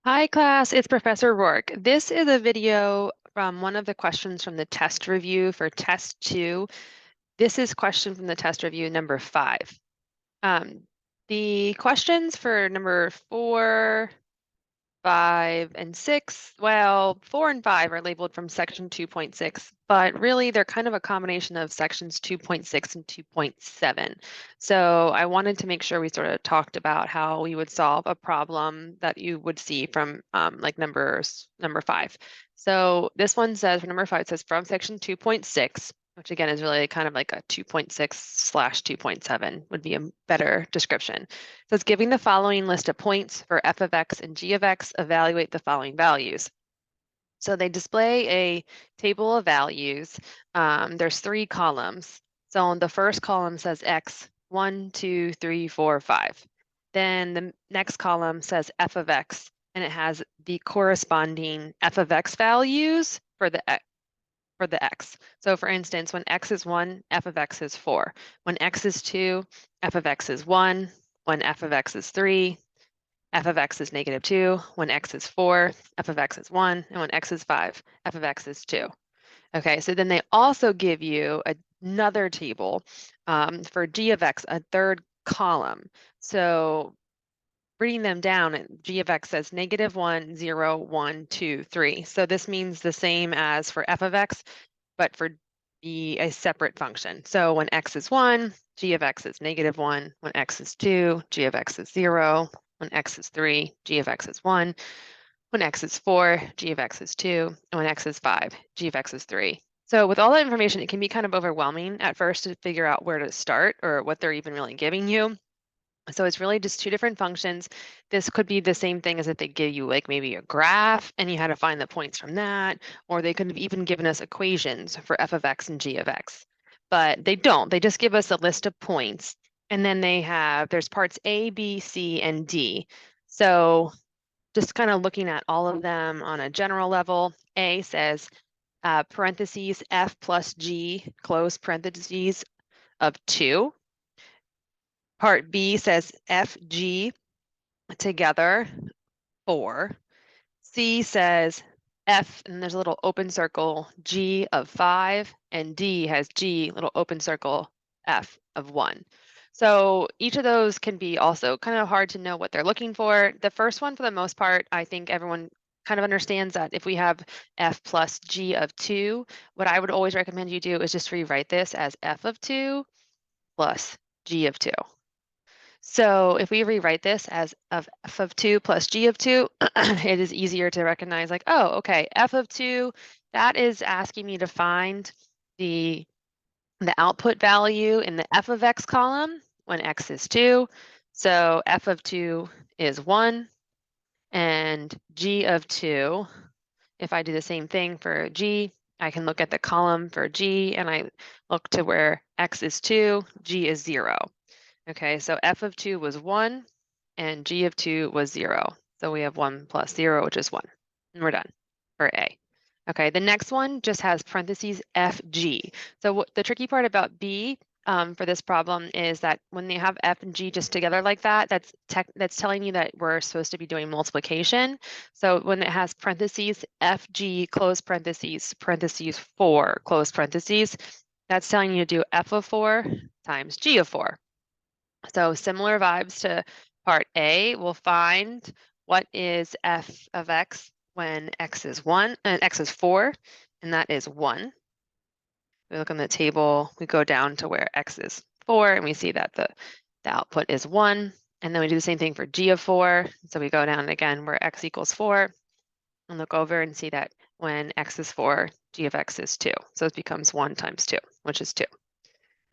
Hi class, it's Professor Rourke. This is a video from one of the questions from the test review for test 2. This is question from the test review number 5. The questions for number 4, 5, and 6, well, 4 and 5 are labeled from section 2.6, but really they're kind of a combination of sections 2.6 and 2.7. So I wanted to make sure we sort of talked about how we would solve a problem that you would see from like number 5. So this one says, for number 5, it says from section 2.6, which again is really kind of like a 2.6/2.7 would be a better description. So it's giving the following list of points for f of x and g of x, evaluate the following values. So they display a table of values. There's 3 columns. So the first column says x, 1, 2, 3, 4, 5. Then the next column says f of x, and it has the corresponding f of x values for the x. So for instance, when x is 1, f of x is 4. When x is 2, f of x is 1. When f of x is 3, f of x is -2. When x is 4, f of x is 1. And when x is 5, f of x is 2. Okay, so then they also give you another table for g of x, a third column. So reading them down, g of x says -1, 0, 1, 2, 3. So this means the same as for f of x, but for be a separate function. So when x is 1, g of x is -1. When x is 2, g of x is 0. When x is 3, g of x is 1. When x is 4, g of x is 2. And when x is 5, g of x is 3. So with all that information, it can be kind of overwhelming at first to figure out where to start or what they're even really giving you. So it's really just 2 different functions. This could be the same thing as if they give you like maybe a graph and you had to find the points from that, or they could have even given us equations for f of x and g of x. But they don't. They just give us a list of points. And then there's parts A, B, C, and D. So just kind of looking at all of them on a general level, A says parentheses f plus g, close parentheses, of 2. Part B says FG together, 4. C says F, and there's a little open circle, G of 5, and D has G, little open circle, F of 1. So each of those can be also kind of hard to know what they're looking for. The first one, for the most part, I think everyone kind of understands that if we have F plus G of 2, what I would always recommend you do is just rewrite this as F of 2 plus G of 2. So if we rewrite this as f of 2 plus g of 2, it is easier to recognize like, oh, okay, f of 2, that is asking me to find the output value in the f of x column when x is 2. So f of 2 is 1, and g of 2, if I do the same thing for g, I can look at the column for g, and I look to where x is 2, g is 0. Okay, so f of 2 was 1 and g of 2 was 0. So we have 1 plus 0, which is 1. And we're done for A. Okay, the next one just has parentheses FG. So the tricky part about B for this problem is that when they have F and G just together like that, that's telling you that we're supposed to be doing multiplication. So when it has parentheses FG, close parentheses, parentheses 4, close parentheses, that's telling you to do F of 4 times G of 4. So similar vibes to part A, we'll find what is f of x when x is 1 and x is 4, and that is 1. We look on the table, we go down to where x is 4, and we see that the output is 1. And then we do the same thing for g of 4. So we go down again where x equals 4, and look over and see that when x is 4, g of x is 2. So it becomes 1 times 2, which is 2.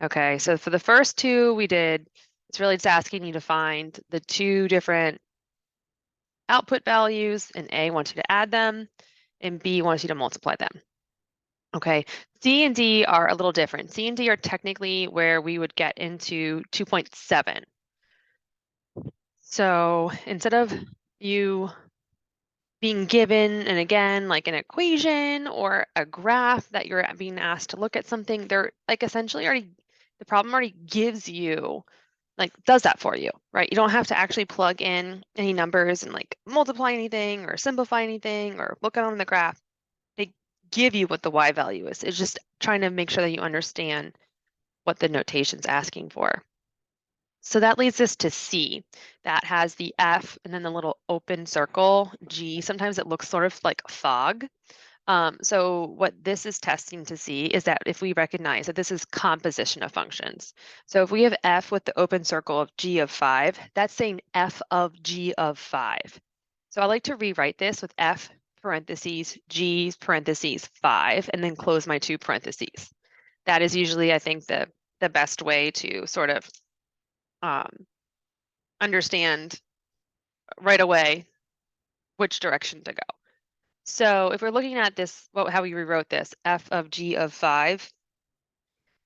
Okay, so for the first 2 we did, it's really just asking you to find the 2 different output values, and A wants you to add them, and B wants you to multiply them. Okay, C and D are a little different. C and D are technically where we would get into 2.7. So instead of you being given, and again, like an equation or a graph that you're being asked to look at something, they're like essentially already, the problem already gives you like does that for you, right? You don't have to actually plug in any numbers and like multiply anything or simplify anything or look on the graph. They give you what the y value is. It's just trying to make sure that you understand what the notation's asking for. So that leads us to C. That has the F and then the little open circle, G. Sometimes it looks sort of like fog. So what this is testing to see is that if we recognize that this is composition of functions. So if we have F with the open circle of G of 5, that's saying F of G of 5. So I like to rewrite this with F parentheses, G parentheses 5, and then close my two parentheses. That is usually, I think, the best way to sort of understand right away which direction to go. So if we're looking at this, how we rewrote this, F of G of 5,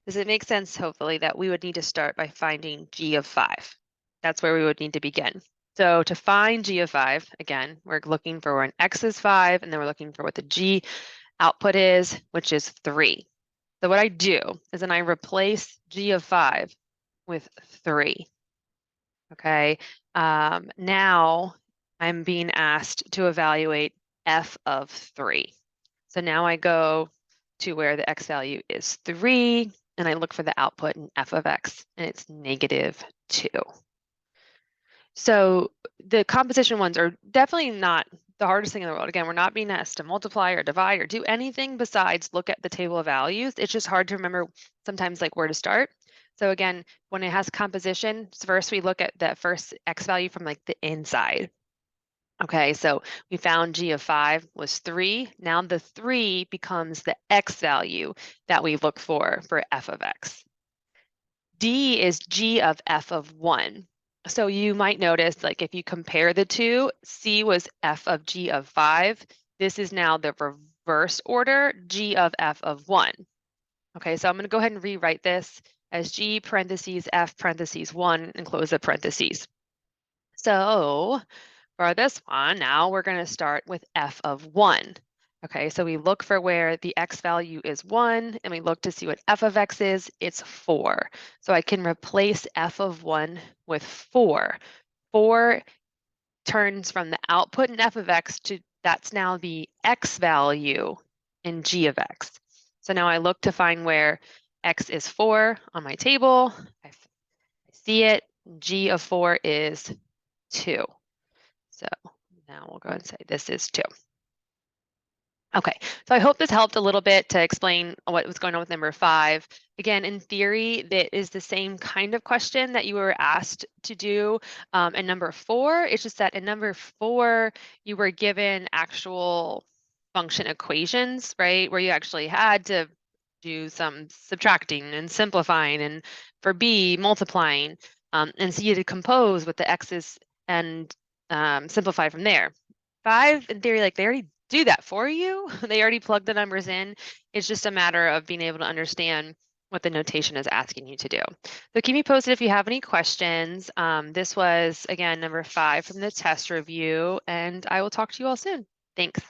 does it make sense, hopefully, that we would need to start by finding G of 5? That's where we would need to begin. So to find G of 5, again, we're looking for where an X is 5, and then we're looking for what the G output is, which is 3. So what I do is then I replace G of 5 with 3. Okay, now I'm being asked to evaluate F of 3. So now I go to where the X value is 3, and I look for the output in F of X, and it's -2. So the composition ones are definitely not the hardest thing in the world. Again, we're not being asked to multiply or divide or do anything besides look at the table of values. It's just hard to remember sometimes like where to start. So again, when it has composition, first we look at the first X value from like the inside. Okay, so we found G of 5 was 3. Now the 3 becomes the X value that we look for F of X. D is G of F of 1. So you might notice, like if you compare the two, C was F of G of 5. This is now the reverse order, G of F of 1. Okay, so I'm going to go ahead and rewrite this as G parentheses F parentheses 1 and close the parentheses. So for this one, now we're going to start with F of 1. Okay, so we look for where the X value is 1, and we look to see what F of X is, it's 4. So I can replace F of 1 with 4. 4 turns from the output in F of X to, that's now the X value in G of X. So now I look to find where X is 4 on my table. I see it, G of 4 is 2. So now we'll go ahead and say this is 2. Okay, so I hope this helped a little bit to explain what was going on with number 5. Again, in theory, that is the same kind of question that you were asked to do in number 4. It's just that in number 4, you were given actual function equations, right? Where you actually had to do some subtracting and simplifying, and for B, multiplying. And so you had to compose with the x's and simplify from there. 5, in theory, like they already do that for you. They already plug the numbers in. It's just a matter of being able to understand what the notation is asking you to do. So keep me posted if you have any questions. This was, again, number 5 from the test review, and I will talk to you all soon. Thanks.